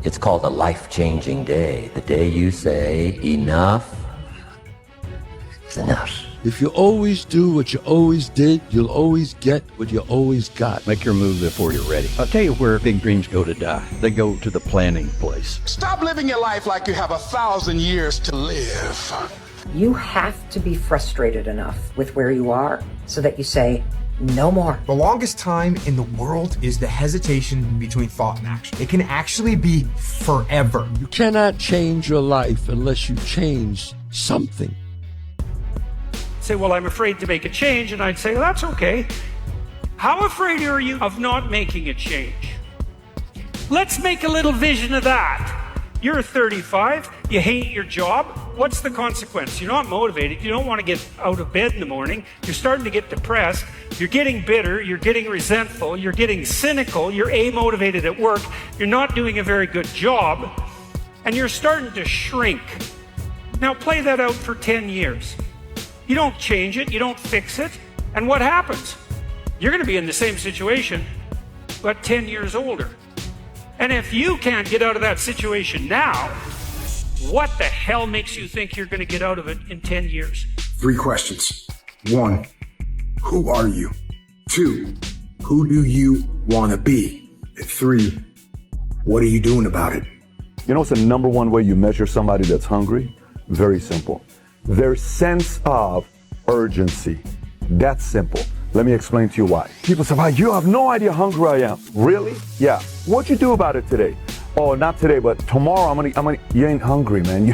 It's called a life-changing day. The day you say, enough is enough. If you always do what you always did, you'll always get what you always got. Make your move before you're ready. I'll tell you where big dreams go to die. They go to the planning place. Stop living your life like you have 1,000 years to live. You have to be frustrated enough with where you are so that you say, no more. The longest time in the world is the hesitation between thought and action. It can actually be forever. You cannot change your life unless you change something. Say, well, I'm afraid to make a change, and I'd say, well, that's okay. How afraid are you of not making a change? Let's make a little vision of that. You're 35, you hate your job. What's the consequence? You're not motivated, you don't want to get out of bed in the morning, you're starting to get depressed, you're getting bitter, you're getting resentful, you're getting cynical, you're amotivated at work, you're not doing a very good job, and you're starting to shrink. Now play that out for 10 years. You don't change it, you don't fix it, and what happens? You're going to be in the same situation, but 10 years older. And if you can't get out of that situation now, what the hell makes you think you're going to get out of it in 10 years? 3 questions. 1, who are you? 2, who do you want to be? And 3, what are you doing about it? You know what's the number one way you measure somebody that's hungry? Very simple. Their sense of urgency. That's simple. Let me explain to you why. People say, "Wow, you have no idea how hungry I am." Really? Yeah. What'd you do about it today? Oh, not today, but tomorrow I'm gonna. You ain't hungry, man.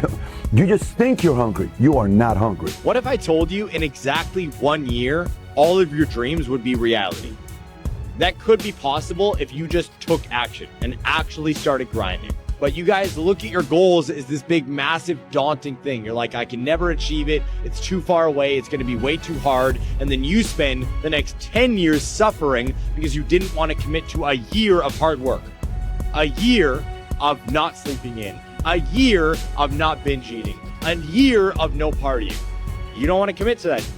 You just think you're hungry. You are not hungry. What if I told you in exactly 1 year, all of your dreams would be reality? That could be possible if you just took action and actually started grinding. But you guys look at your goals as this big, massive, daunting thing. You're like, I can never achieve it. It's too far away. It's going to be way too hard. And then you spend the next 10 years suffering because you didn't want to commit to a year of hard work, a year of not sleeping in, a year of not binge eating, a year of no partying. You don't want to commit to that.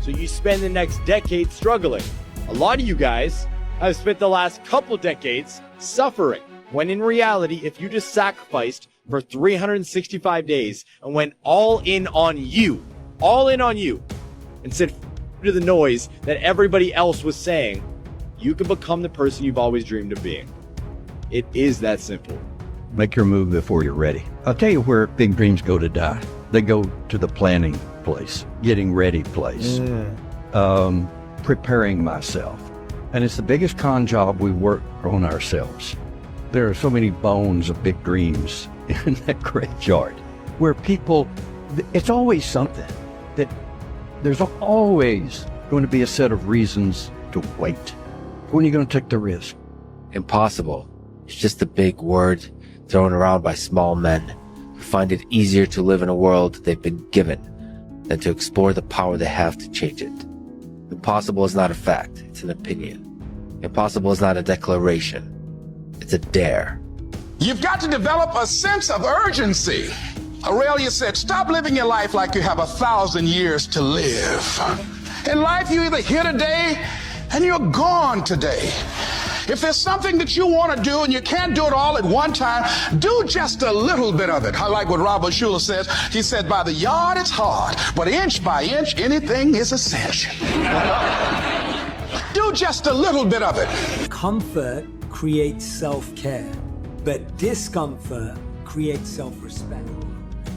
So you spend the next decade struggling. A lot of you guys have spent the last couple decades suffering. When in reality, if you just sacrificed for 365 days and went all in on you, and said to the noise that everybody else was saying, you can become the person you've always dreamed of being. It is that simple. Make your move before you're ready. I'll tell you where big dreams go to die. They go to the planning place, getting ready place, preparing myself. And it's the biggest con job we work on ourselves. There are so many bones of big dreams in that graveyard where people, it's always something that there's always going to be a set of reasons to wait. When are you going to take the risk? Impossible. It's just a big word thrown around by small men who find it easier to live in a world they've been given than to explore the power they have to change it. Impossible is not a fact, it's an opinion. Impossible is not a declaration. It's a dare. You've got to develop a sense of urgency. Aurelia said, stop living your life like you have 1,000 years to live. In life, you're either here today and you're gone today. If there's something that you want to do and you can't do it all at one time, do just a little bit of it. I like what Robert Schuller says. He said, by the yard it's hard, but inch by inch, anything is a cinch. Do just a little bit of it. Comfort creates self-care, but discomfort creates self-respect.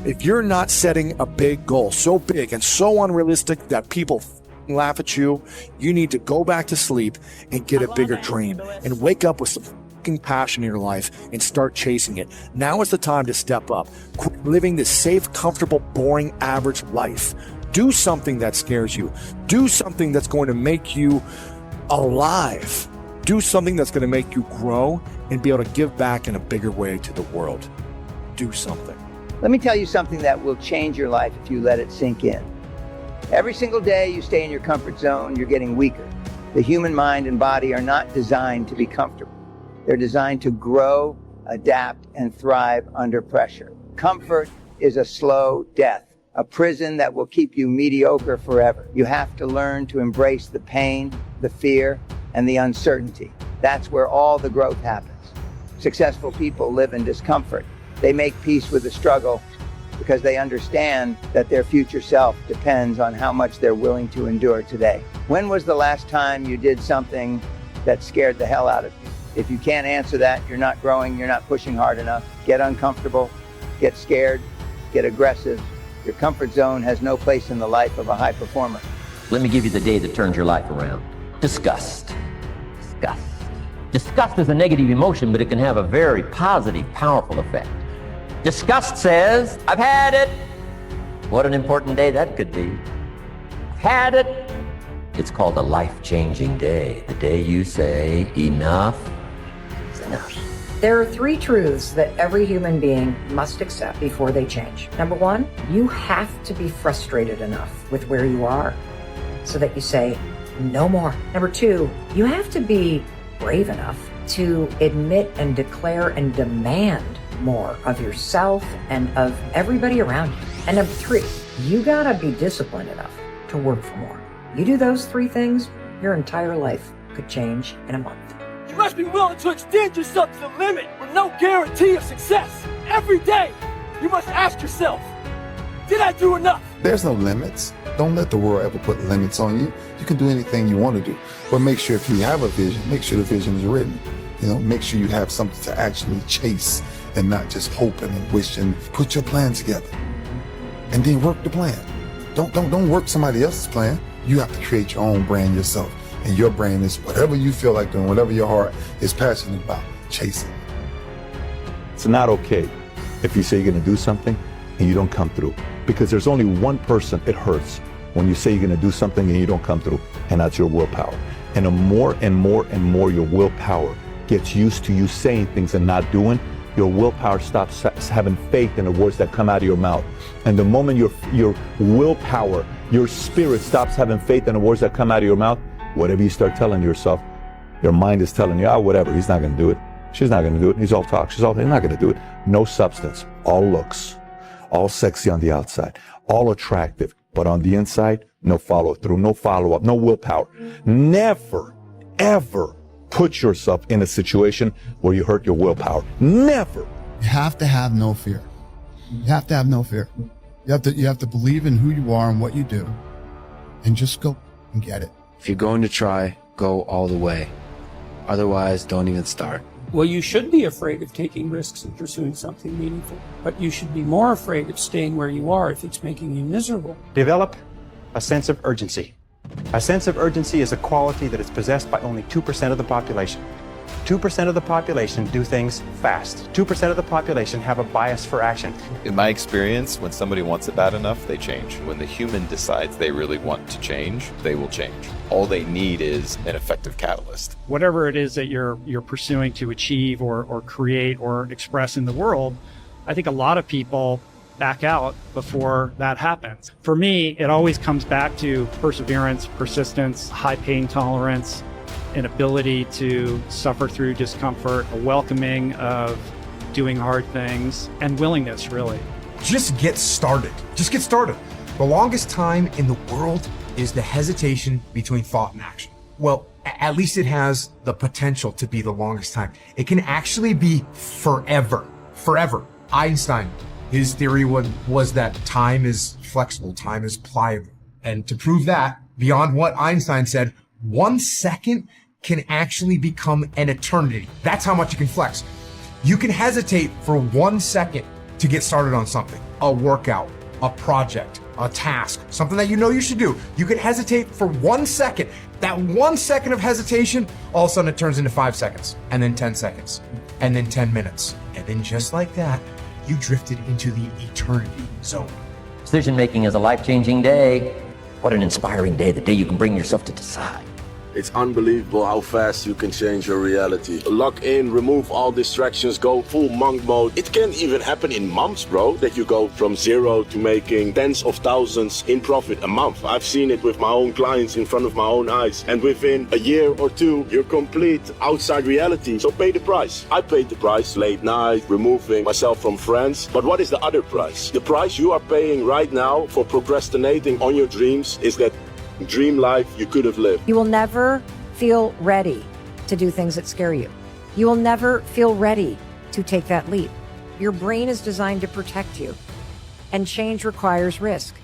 If you're not setting a big goal, so big and so unrealistic that people laugh at you, you need to go back to sleep and get a bigger dream and wake up with some passion in your life and start chasing it. Now is the time to step up. Quit living this safe, comfortable, boring, average life. Do something that scares you. Do something that's going to make you alive. Do something that's going to make you grow and be able to give back in a bigger way to the world. Do something. Let me tell you something that will change your life if you let it sink in. Every single day you stay in your comfort zone, you're getting weaker. The human mind and body are not designed to be comfortable. They're designed to grow, adapt, and thrive under pressure. Comfort is a slow death, a prison that will keep you mediocre forever. You have to learn to embrace the pain, the fear, and the uncertainty. That's where all the growth happens. Successful people live in discomfort. They make peace with the struggle because they understand that their future self depends on how much they're willing to endure today. When was the last time you did something that scared the hell out of you? If you can't answer that, you're not growing, you're not pushing hard enough. Get uncomfortable, get scared, get aggressive. Your comfort zone has no place in the life of a high performer. Let me give you the day that turns your life around. Disgust. Disgust. Disgust is a negative emotion, but it can have a very positive, powerful effect. Disgust says, I've had it. What an important day that could be. I've had it. It's called a life-changing day. The day you say, enough is enough. There are 3 truths that every human being must accept before they change. Number 1, you have to be frustrated enough with where you are so that you say, no more. Number 2, you have to be brave enough to admit and declare and demand more of yourself and of everybody around you. And number 3, you gotta be disciplined enough to work for more. You do those 3 things, your entire life could change in a month. You must be willing to extend yourself to the limit with no guarantee of success. Every day, you must ask yourself, did I do enough? There's no limits. Don't let the world ever put limits on you. You can do anything you want to do. But make sure if you have a vision, make sure the vision is written. Make sure you have something to actually chase and not just hoping and wishing. Put your plan together and then work the plan. Don't work somebody else's plan. You have to create your own brand yourself. And your brand is whatever you feel like doing, whatever your heart is passionate about, chasing. It's not okay if you say you're going to do something and you don't come through. Because there's only one person it hurts when you say you're going to do something and you don't come through, and that's your willpower. And the more and more and more your willpower gets used to you saying things and not doing, your willpower stops having faith in the words that come out of your mouth. And the moment your willpower, your spirit stops having faith in the words that come out of your mouth, whatever you start telling yourself, your mind is telling you, whatever, he's not going to do it. She's not going to do it. He's all talk. He's not going to do it. No substance, all looks, all sexy on the outside, all attractive, but on the inside, no follow through, no follow up, no willpower. Never, ever put yourself in a situation where you hurt your willpower. Never. You have to have no fear. You have to have no fear. You have to believe in who you are and what you do, and just go and get it. If you're going to try, go all the way. Otherwise, don't even start. Well, you should be afraid of taking risks and pursuing something meaningful, but you should be more afraid of staying where you are if it's making you miserable. Develop a sense of urgency. A sense of urgency is a quality that is possessed by only 2% of the population. 2% of the population do things fast. 2% of the population have a bias for action. In my experience, when somebody wants it bad enough, they change. When the human decides they really want to change, they will change. All they need is an effective catalyst. Whatever it is that you're pursuing to achieve or create or express in the world, I think a lot of people back out before that happens. For me, it always comes back to perseverance, persistence, high pain tolerance, an ability to suffer through discomfort, a welcoming of doing hard things, and willingness, really. Just get started. Just get started. The longest time in the world is the hesitation between thought and action. Well, at least it has the potential to be the longest time. It can actually be forever. Forever. Einstein, his theory was that time is flexible, time is pliable. And to prove that, beyond what Einstein said, 1 second can actually become an eternity. That's how much you can flex. You can hesitate for 1 second to get started on something, a workout, a project, a task, something that you know you should do. You can hesitate for 1 second. That 1 second of hesitation, all of a sudden it turns into 5 seconds, and then 10 seconds, and then 10 minutes. And then just like that, you drifted into the eternity zone. Decision making is a life-changing day. What an inspiring day, the day you can bring yourself to decide. It's unbelievable how fast you can change your reality. Lock in, remove all distractions, go full monk mode. It can even happen in months, bro, that you go from zero to making tens of thousands in profit a month. I've seen it with my own clients in front of my own eyes. And within a year or two, you're complete outside reality. So pay the price. I paid the price, late night, removing myself from friends. But what is the other price? The price you are paying right now for procrastinating on your dreams is that dream life you could have lived. You will never feel ready to do things that scare you. You will never feel ready to take that leap. Your brain is designed to protect you, and change requires risk.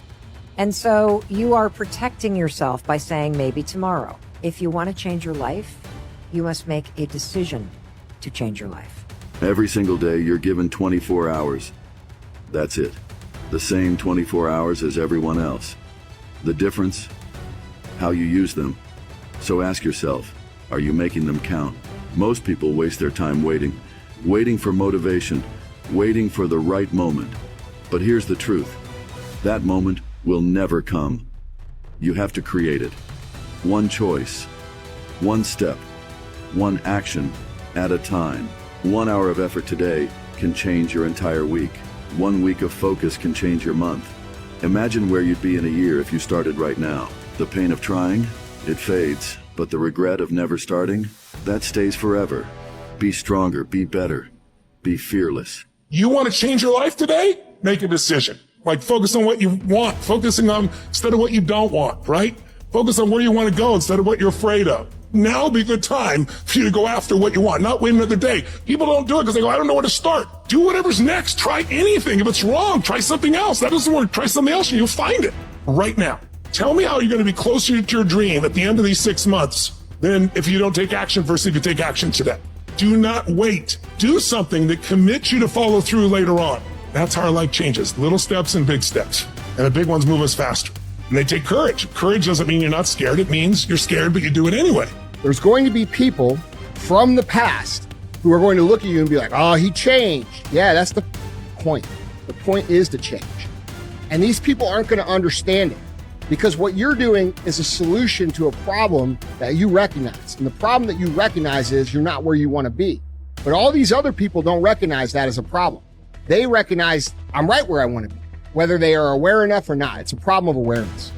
And so you are protecting yourself by saying maybe tomorrow. If you want to change your life, you must make a decision to change your life. Every single day, you're given 24 hours. That's it. The same 24 hours as everyone else. The difference? How you use them. So ask yourself, are you making them count? Most people waste their time waiting for motivation, waiting for the right moment. But here's the truth. That moment will never come. You have to create it. One choice, one step, one action at a time. 1 hour of effort today can change your entire week. 1 week of focus can change your month. Imagine where you'd be in a year if you started right now. The pain of trying, it fades, but the regret of never starting, that stays forever. Be stronger, be better, be fearless. You want to change your life today? Make a decision. Like focus on what you want, focusing on instead of what you don't want, right? Focus on where you want to go instead of what you're afraid of. Now would be a good time for you to go after what you want, not wait another day. People don't do it because they go, I don't know where to start. Do whatever's next. Try anything. If it's wrong, try something else. That doesn't work. Try something else and you'll find it right now. Tell me how you're going to be closer to your dream at the end of these 6 months than if you don't take action versus if you take action today. Do not wait. Do something that commits you to follow through later on. That's how our life changes. Little steps and big steps. And the big ones move us faster. And they take courage. Courage doesn't mean you're not scared. It means you're scared, but you do it anyway. There's going to be people from the past who are going to look at you and be like, oh, he changed. Yeah, that's the point. The point is to change. And these people aren't going to understand it because what you're doing is a solution to a problem that you recognize. And the problem that you recognize is you're not where you want to be. But all these other people don't recognize that as a problem. They recognize I'm right where I want to be, whether they are aware enough or not. It's a problem of awareness.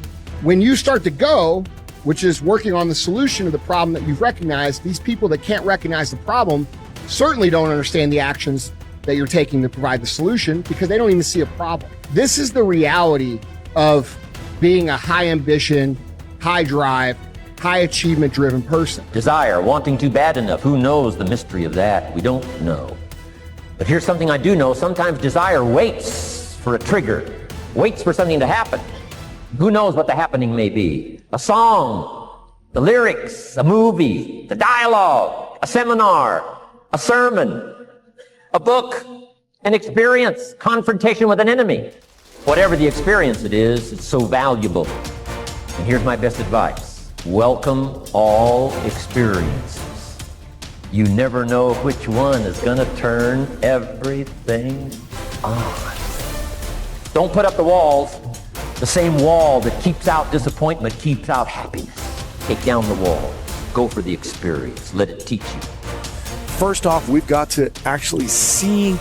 When you start to go, which is working on the solution of the problem that you've recognized, these people that can't recognize the problem certainly don't understand the actions that you're taking to provide the solution because they don't even see a problem. This is the reality of being a high ambition, high drive, high achievement driven person. Desire, wanting too bad enough. Who knows the mystery of that? We don't know. But here's something I do know. Sometimes desire waits for a trigger, waits for something to happen. Who knows what the happening may be? A song, the lyrics, a movie, the dialogue, a seminar, a sermon, a book, an experience, confrontation with an enemy. Whatever the experience it is, it's so valuable. And here's my best advice. Welcome all experiences. You never know which one is going to turn everything on. Don't put up the walls. The same wall that keeps out disappointment keeps out happiness. Take down the wall. Go for the experience. Let it teach you. First off, we've got to actually see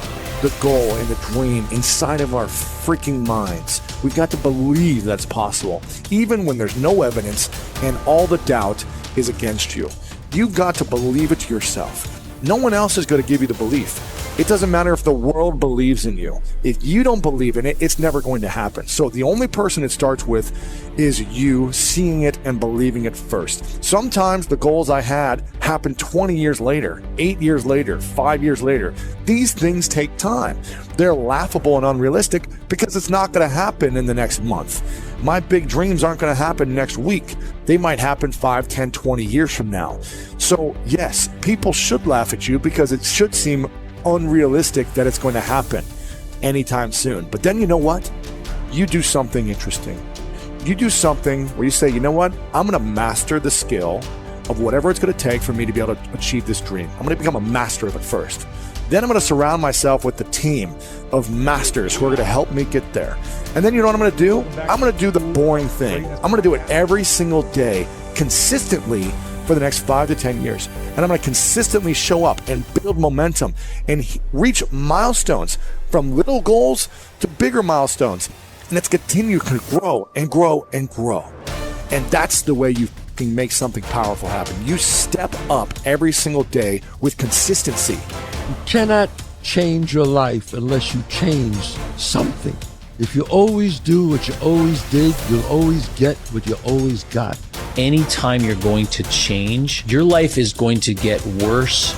the goal and the dream inside of our freaking minds. We've got to believe that's possible, even when there's no evidence and all the doubt is against you. You've got to believe it yourself. No one else is going to give you the belief. It doesn't matter if the world believes in you. If you don't believe in it, it's never going to happen. So the only person it starts with is you seeing it and believing it first. Sometimes the goals I had happen 20 years later, 8 years later, 5 years later. These things take time. They're laughable and unrealistic because it's not going to happen in the next month. My big dreams aren't going to happen next week. They might happen 5, 10, 20 years from now. So yes, people should laugh at you because it should seem unrealistic that it's going to happen anytime soon. But then you know what? You do something interesting. You do something where you say, you know what? I'm going to master the skill of whatever it's going to take for me to be able to achieve this dream. I'm going to become a master of it first. Then I'm going to surround myself with the team of masters who are going to help me get there. And then you know what I'm going to do? I'm going to do the boring thing. I'm going to do it every single day, consistently, for the next 5 to 10 years. And I'm going to consistently show up and build momentum and reach milestones from little goals to bigger milestones. And it's continue to grow and grow and grow. And that's the way you can make something powerful happen. You step up every single day with consistency. You cannot change your life unless you change something. If you always do what you always did, you'll always get what you always got. Anytime you're going to change, your life is going to get worse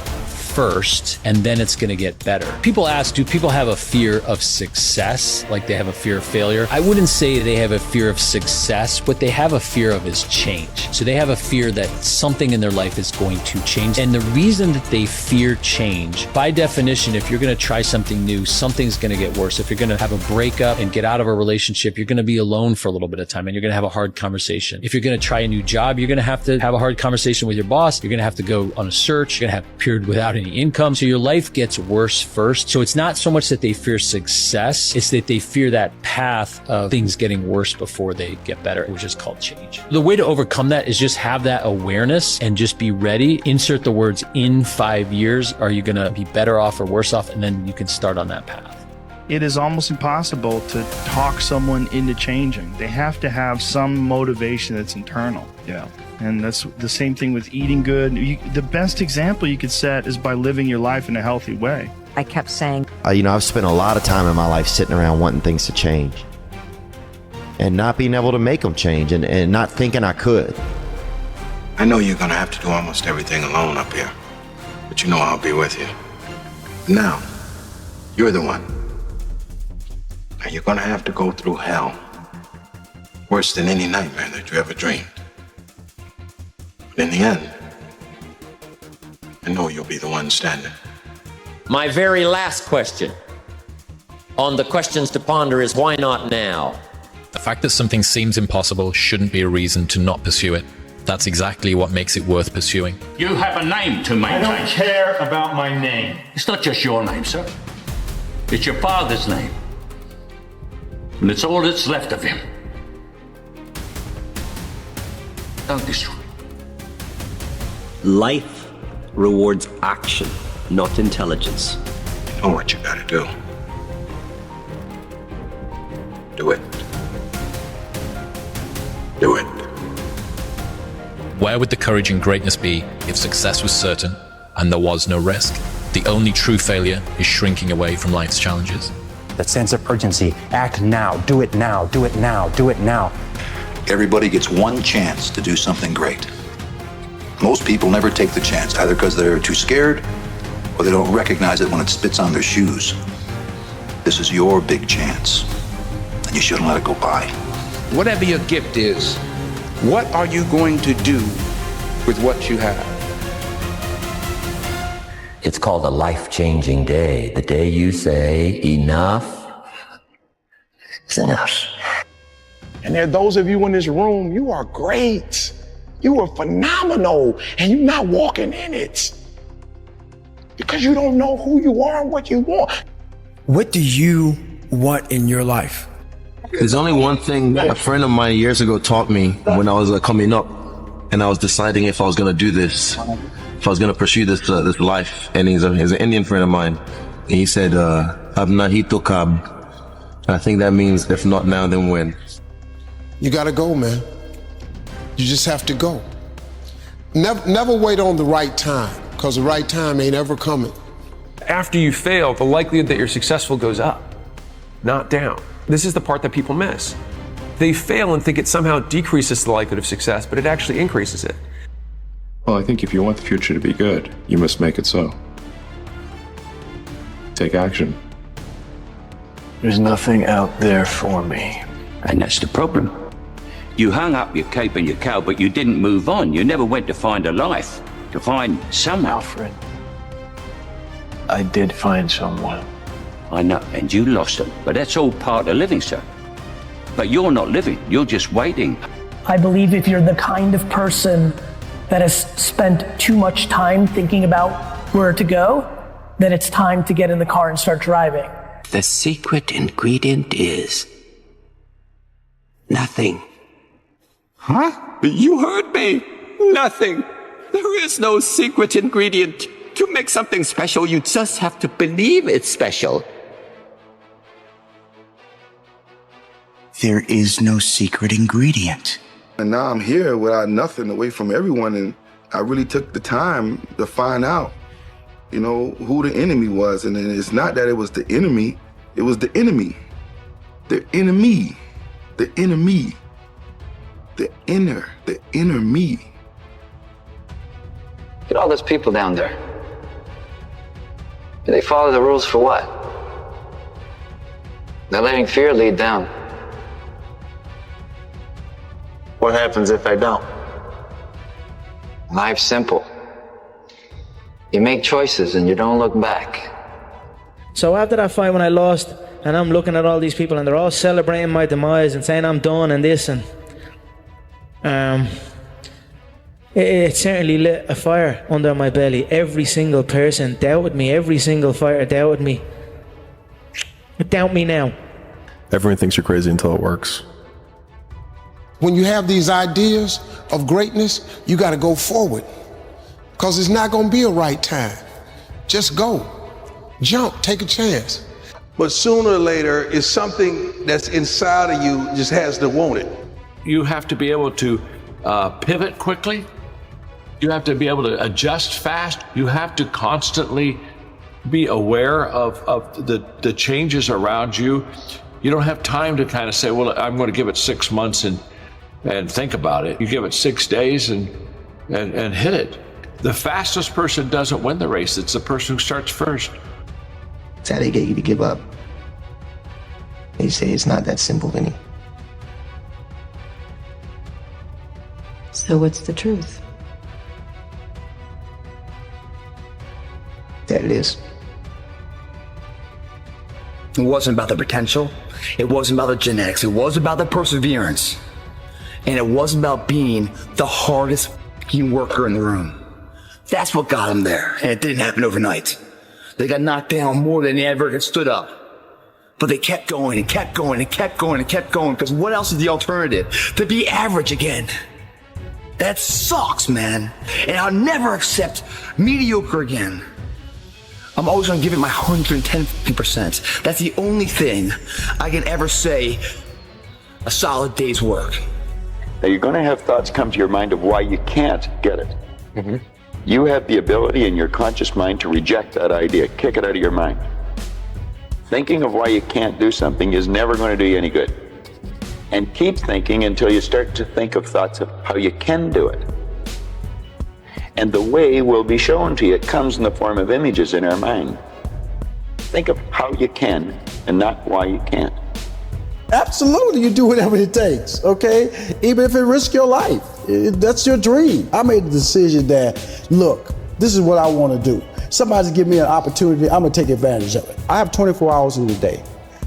first, and then it's going to get better. People ask, do people have a fear of success? Like they have a fear of failure? I wouldn't say they have a fear of success. What they have a fear of is change. So they have a fear that something in their life is going to change. And the reason that they fear change, by definition, if you're going to try something new, something's going to get worse. If you're going to have a breakup and get out of a relationship, you're going to be alone for a little bit of time and you're going to have a hard conversation. If you're going to try a new job, you're going to have a hard conversation with your boss. You're going to have to go on a search. You're going to have a period without any income. So your life gets worse first. So it's not so much that they fear success. It's that they fear that path of things getting worse before they get better, which is called change. The way to overcome that is just have that awareness and just be ready. Insert the words in 5 years. Are you going to be better off or worse off? And then you can start on that path. It is almost impossible to talk someone into changing. They have to have some motivation that's internal. Yeah. And that's the same thing with eating good. The best example you could set is by living your life in a healthy way. I kept saying, I've spent a lot of time in my life sitting around wanting things to change and not being able to make them change and not thinking I could. I know you're going to have to do almost everything alone up here, but you know I'll be with you. Now, you're the one. Now you're going to have to go through hell, worse than any nightmare that you ever dreamed. But in the end, I know you'll be the one standing. My very last question on the questions to ponder is why not now? The fact that something seems impossible shouldn't be a reason to not pursue it. That's exactly what makes it worth pursuing. You have a name to maintain. I don't care about my name. It's not just your name, sir. It's your father's name. And it's all that's left of him. Don't destroy it. Life rewards action, not intelligence. You know what you gotta do. Do it. Do it. Where would the courage and greatness be if success was certain and there was no risk? The only true failure is shrinking away from life's challenges. That sense of urgency. Act now. Do it now. Do it now. Do it now. Everybody gets one chance to do something great. Most people never take the chance, either because they're too scared or they don't recognize it when it spits on their shoes. This is your big chance, and you shouldn't let it go by. Whatever your gift is, what are you going to do with what you have? It's called a life-changing day. The day you say enough is enough. And there are those of you in this room, you are great. You are phenomenal, and you're not walking in it because you don't know who you are and what you want. What do you want in your life? There's only one thing a friend of mine years ago taught me when I was coming up, and I was deciding if I was going to do this, if I was going to pursue this life. And he's an Indian friend of mine. And he said, "Ab nahi to kab." I think that means if not now, then when. You got to go, man. You just have to go. Never wait on the right time, because the right time ain't ever coming. After you fail, the likelihood that you're successful goes up, not down. This is the part that people miss. They fail and think it somehow decreases the likelihood of success, but it actually increases it. Well, I think if you want the future to be good, you must make it so. Take action. There's nothing out there for me. And that's the problem. You hung up your cape and your cow, but you didn't move on. You never went to find a life, to find someone. Alfred, I did find someone. I know, and you lost them. But that's all part of living, sir. But you're not living, you're just waiting. I believe if you're the kind of person that has spent too much time thinking about where to go, then it's time to get in the car and start driving. The secret ingredient is nothing. Huh? You heard me. Nothing. There is no secret ingredient. To make something special, you just have to believe it's special. There is no secret ingredient. And now I'm here without nothing, away from everyone, and I really took the time to find out, who the enemy was. And it's not that it was the enemy, it was the enemy. The enemy. The enemy. The inner me. Look at all those people down there. Do they follow the rules for what? They're letting fear lead them. What happens if I don't? Life's simple. You make choices and you don't look back. So after that fight when I lost, and I'm looking at all these people and they're all celebrating my demise and saying I'm done and this, and it certainly lit a fire under my belly. Every single person doubted me. Every single fighter doubted me. Doubt me now. Everyone thinks you're crazy until it works. When you have these ideas of greatness, you got to go forward, because it's not going to be a right time. Just go. Jump. Take a chance. But sooner or later, it's something that's inside of you just has to want it. You have to be able to pivot quickly. You have to be able to adjust fast. You have to constantly be aware of the changes around you. You don't have time to kind of say, well, I'm going to give it 6 months and think about it. You give it 6 days and hit it. The fastest person doesn't win the race. It's the person who starts first. That's how they get you to give up. They say it's not that simple, Vinny. So what's the truth? That it is. It wasn't about the potential. It wasn't about the genetics. It was about the perseverance. And it wasn't about being the hardest fucking worker in the room. That's what got them there. And it didn't happen overnight. They got knocked down more than they ever had stood up. But they kept going and kept going and kept going and kept going, because what else is the alternative? To be average again. That sucks, man. And I'll never accept mediocre again. I'm always gonna give it my 110%. That's the only thing I can ever say a solid day's work. Now you're gonna have thoughts come to your mind of why you can't get it. Mm-hmm. You have the ability in your conscious mind to reject that idea, kick it out of your mind. Thinking of why you can't do something is never going to do you any good. And keep thinking until you start to think of thoughts of how you can do it. And the way will be shown to you. It comes in the form of images in our mind. Think of how you can and not why you can't. Absolutely, you do whatever it takes, okay? Even if it risks your life. That's your dream. I made the decision that, look, this is what I want to do. Somebody's give me an opportunity, I'm gonna take advantage of it. I have 24 hours in the day.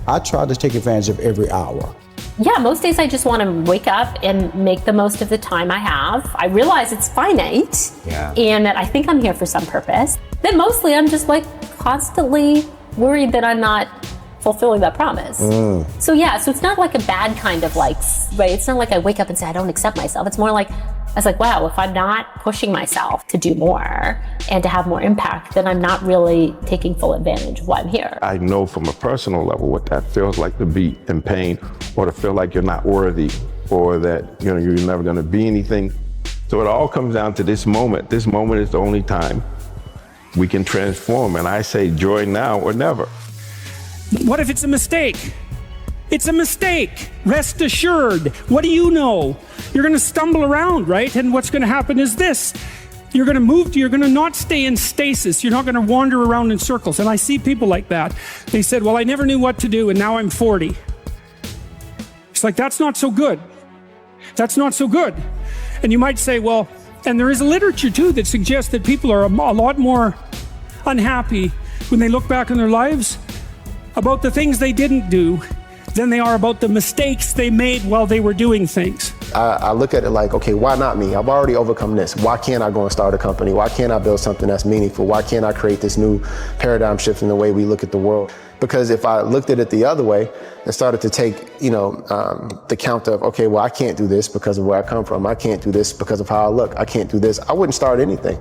I try to take advantage of every hour. Yeah, most days I just want to wake up and make the most of the time I have. I realize it's finite and that I think I'm here for some purpose. Then mostly I'm just like constantly worried that I'm not fulfilling that promise. So yeah, so it's not like a bad kind of like, right? It's not like I wake up and say I don't accept myself. It's more like, I was like, wow, if I'm not pushing myself to do more and to have more impact, then I'm not really taking full advantage of why I'm here. I know from a personal level what that feels like, to be in pain or to feel like you're not worthy or that you're never going to be anything. So it all comes down to this moment. This moment is the only time we can transform. And I say joy now or never. What if it's a mistake? It's a mistake. Rest assured. What do you know? You're going to stumble around, right? And what's going to happen is this. You're going to move, you're going to not stay in stasis. You're not going to wander around in circles. And I see people like that. They said, well, I never knew what to do, and now I'm 40. It's like, that's not so good. That's not so good. And you might say, well, and there is a literature too that suggests that people are a lot more unhappy when they look back on their lives about the things they didn't do than they are about the mistakes they made while they were doing things. I look at it like, okay, why not me? I've already overcome this. Why can't I go and start a company? Why can't I build something that's meaningful? Why can't I create this new paradigm shift in the way we look at the world? Because if I looked at it the other way and started to take, the count of, okay, well, I can't do this because of where I come from. I can't do this because of how I look. I can't do this. I wouldn't start anything.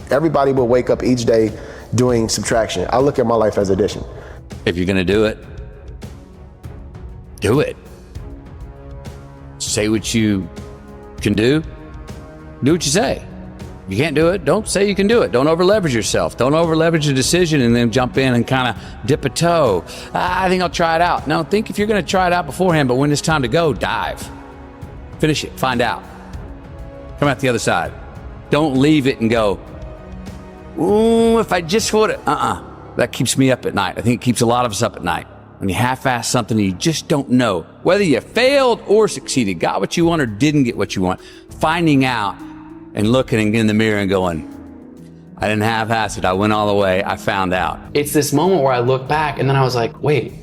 Everybody will wake up each day doing subtraction. I look at my life as addition. If you're going to do it, do it. Say what you can do. Do what you say. If you can't do it, don't say you can do it. Don't over leverage yourself. Don't over leverage a decision and then jump in and kind of dip a toe. I think I'll try it out. No, think if you're going to try it out beforehand, but when it's time to go, dive. Finish it. Find out. Come out the other side. Don't leave it and go, ooh, if I just would have. that keeps me up at night. I think it keeps a lot of us up at night. When you half-ass something and you just don't know whether you failed or succeeded, got what you want or didn't get what you want. Finding out and looking in the mirror and going, I didn't half-ass it. I went all the way. I found out. It's this moment where I look back and then I was like, wait,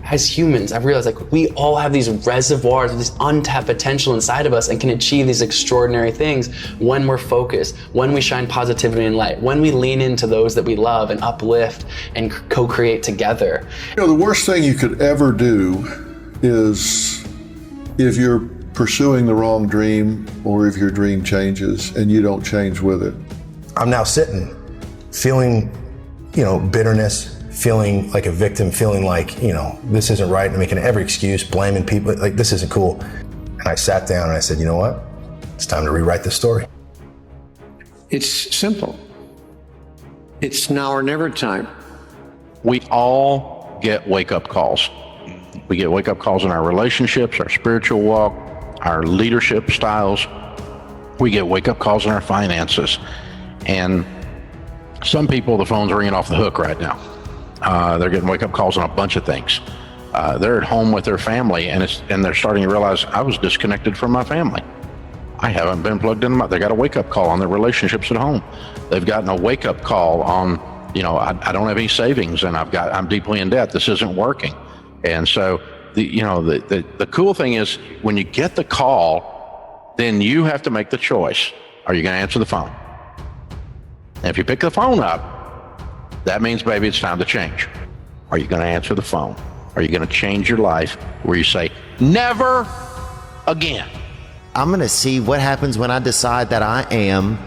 as humans, I've realized like we all have these reservoirs of this untapped potential inside of us and can achieve these extraordinary things when we're focused, when we shine positivity and light, when we lean into those that we love and uplift and co-create together. You know, the worst thing you could ever do is if you're pursuing the wrong dream or if your dream changes and you don't change with it. I'm now sitting, feeling, bitterness, feeling like a victim, feeling like, this isn't right, and making every excuse, blaming people, like this isn't cool. And I sat down and I said, you know what? It's time to rewrite the story. It's simple. It's now or never time. We all get wake-up calls. We get wake-up calls in our relationships, our spiritual walk, our leadership styles. We get wake-up calls in our finances. And some people, the phone's ringing off the hook right now. They're getting wake-up calls on a bunch of things. They're at home with their family, and they're starting to realize, I was disconnected from my family. I haven't been plugged in. They got a wake-up call on their relationships at home. They've gotten a wake-up call on, I don't have any savings, and I'm deeply in debt. This isn't working. And so, the cool thing is, when you get the call, then you have to make the choice. Are you going to answer the phone? And if you pick the phone up, that means, baby, it's time to change. Are you going to answer the phone? Are you going to change your life where you say, never again? I'm going to see what happens when I decide that I am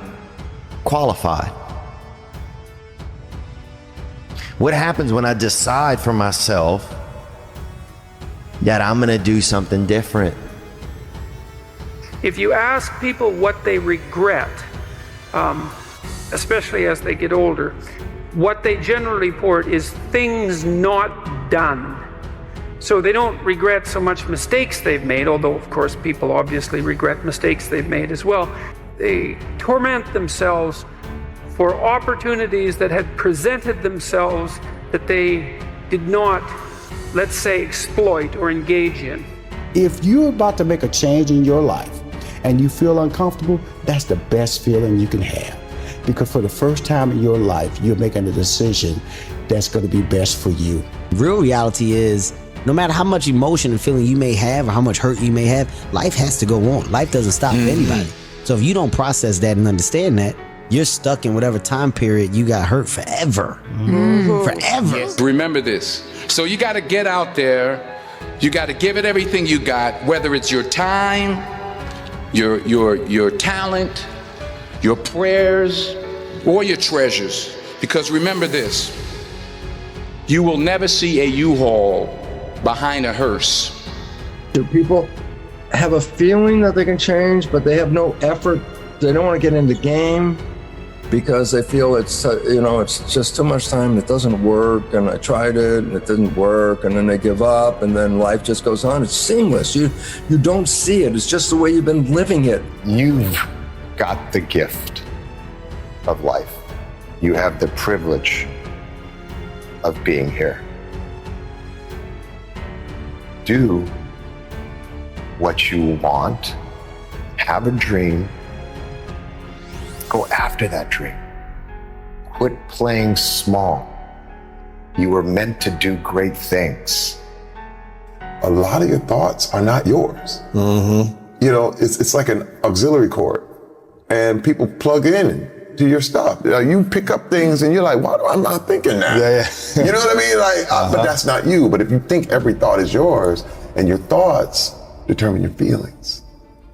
qualified. What happens when I decide for myself that I'm going to do something different? If you ask people what they regret, especially as they get older, what they generally report is things not done. So they don't regret so much mistakes they've made, although of course people obviously regret mistakes they've made as well. They torment themselves for opportunities that had presented themselves that they did not, let's say, exploit or engage in. If you're about to make a change in your life and you feel uncomfortable, that's the best feeling you can have. Because for the first time in your life, you're making a decision that's going to be best for you. Real reality is, no matter how much emotion and feeling you may have or how much hurt you may have, life has to go on. Life doesn't stop for anybody. So if you don't process that and understand that, you're stuck in whatever time period you got hurt forever. Forever. Yes. Remember this. So you got to get out there. You got to give it everything you got, whether it's your time, your talent, your prayers, or your treasures. Because remember this, you will never see a U-Haul behind a hearse. Do people have a feeling that they can change, but they have no effort? They don't want to get in the game because they feel it's just too much time, it doesn't work, and I tried it and it didn't work, and then they give up, and then life just goes on. It's seamless. You don't see it. It's just the way you've been living it. You've got the gift of life. You have the privilege of being here. Do what you want, have a dream, go after that dream. Quit playing small. You were meant to do great things. A lot of your thoughts are not yours. It's like an auxiliary cord, and people plug in to your stuff. You pick up things and you're like, why am I not thinking that? You know what I mean? But that's not you. But if you think every thought is yours, and your thoughts determine your feelings,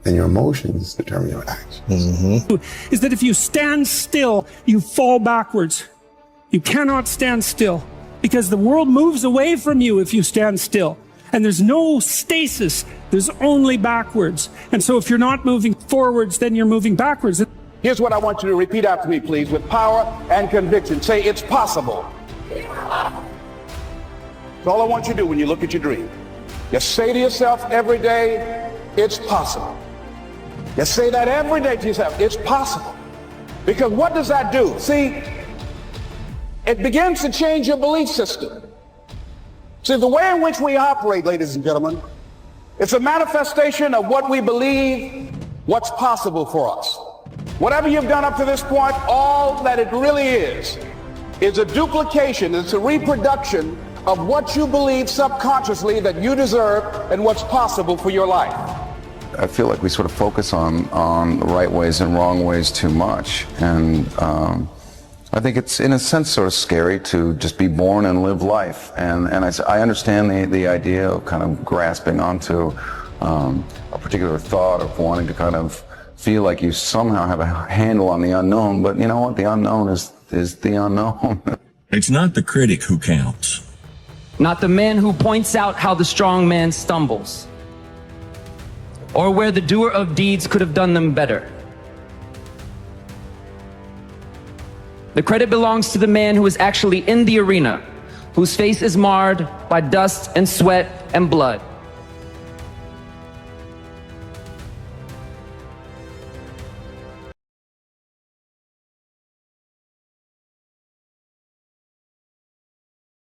and your emotions determine your actions. Is that if you stand still, you fall backwards. You cannot stand still because the world moves away from you if you stand still. And there's no stasis, there's only backwards. And so if you're not moving forwards, then you're moving backwards. Here's what I want you to repeat after me, please, with power and conviction. Say, it's possible. That's all I want you to do when you look at your dream. Just say to yourself every day, it's possible. Just say that every day to yourself, it's possible. Because what does that do? See, It begins to change your belief system. See, the way in which we operate, ladies and gentlemen, it's a manifestation of what we believe, what's possible for us. Whatever you've done up to this point, all that it really is a duplication, it's a reproduction of what you believe subconsciously that you deserve and what's possible for your life. I feel like we sort of focus on the right ways and wrong ways too much. And I think it's, in a sense, sort of scary to just be born and live life. And I understand the idea of kind of grasping onto a particular thought of wanting to kind of feel like you somehow have a handle on the unknown. But you know what? The unknown is the unknown. It's not the critic who counts. Not the man who points out how the strong man stumbles, or where the doer of deeds could have done them better. The credit belongs to the man who is actually in the arena, whose face is marred by dust and sweat and blood.